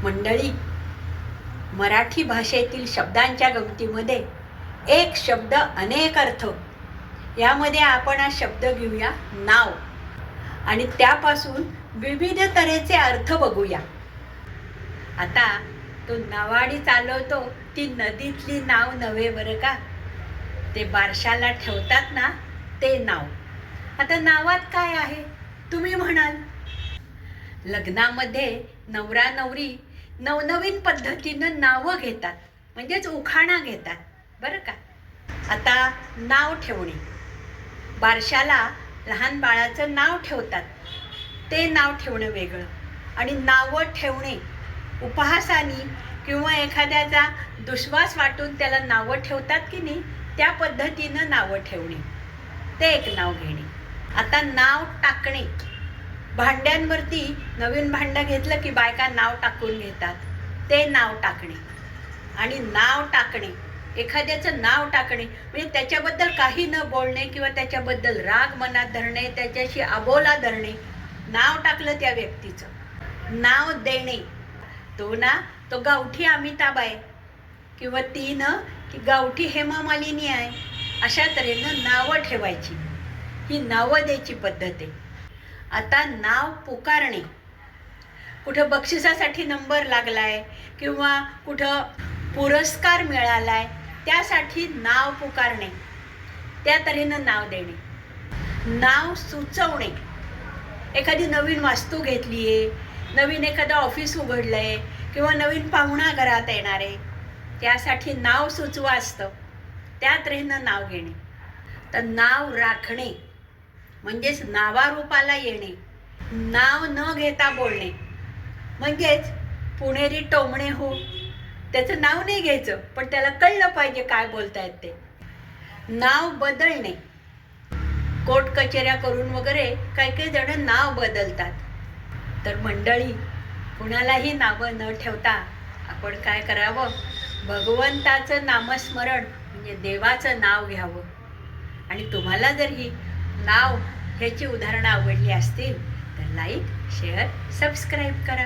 मंडळी, मराठी भाषेतील शब्दांच्या गमतीमध्ये एक शब्द अनेक अर्थ, यामध्ये आपण हा शब्द घेऊया नाव आणि त्यापासून विविध तऱ्हेचे अर्थ बघूया. आता तो नावाडी चालवतो ती नदीतली नाव नव्हे बरं का, ते बारशाला ठेवतात ना ते नाव. आता नावात काय आहे तुम्ही म्हणाल? लग्नामध्ये नवरा नवरी नवनवीन पद्धतीनं नावं घेतात, म्हणजेच उखाणा घेतात बरं का. आता नाव ठेवणे, बारशाला लहान बाळाचं नाव ठेवतात, ते नाव ठेवणं वेगळं. आणि नावं ठेवणे उपहासाने किंवा एखाद्याचा दुश्वास वाटून त्याला नावं ठेवतात की नाही, त्या पद्धतीनं नावं ठेवणे ते एक नाव घेणे. आता नाव टाकणे, भांड्यांवरती नवीन भांडं घेतलं की बायका नाव टाकून घेतात, ते नाव टाकणे. आणि नाव टाकणे, एखाद्याचं नाव टाकणे म्हणजे त्याच्याबद्दल काही न बोलणे किंवा त्याच्याबद्दल राग मनात धरणे, त्याच्याशी अबोला धरणे, नाव टाकलं त्या व्यक्तीचं. नाव देणे, तो गावठी अमिताभ आहे किंवा ती की गावठी हेमा मालिनी आहे, अशा तऱ्हेनं नावं ठेवायची, ही नावं द्यायची पद्धत आहे. आता नाव पुकारणे, कुठं बक्षिसासाठी नंबर लागलाय किंवा कुठं पुरस्कार मिळालाय त्यासाठी नाव पुकारणे, त्या तऱ्हेनं नाव देणे. नाव सुचवणे, एखादी नवीन वास्तू घेतली आहे, नवीन एखादं ऑफिस उघडलं आहे किंवा नवीन पाहुणा घरात येणार आहे, त्यासाठी नाव सुचवा असतं, त्या तऱ्हेनं नाव घेणे. तर नाव राखणे म्हणजेच नावारूपाला येणे, नाव न घेता बोलणे, म्हणजेच पुणेरी टोमणे हो, त्याचं नाव नाही घ्यायचं पण त्याला कळलं पाहिजे काय बोलतायत ते. नाव बदलणे, कोर्ट कचेऱ्या करून वगैरे काही काही जण नाव बदलतात. तर मंडळी, कुणालाही नावं न ठेवता आपण काय करावं, भगवंताचं नामस्मरण म्हणजे देवाचं नाव घ्यावं. आणि तुम्हाला जर ही नाव ह्याची उदाहरणं आवडली असतील तर लाईक, शेअर, सबस्क्राईब करा.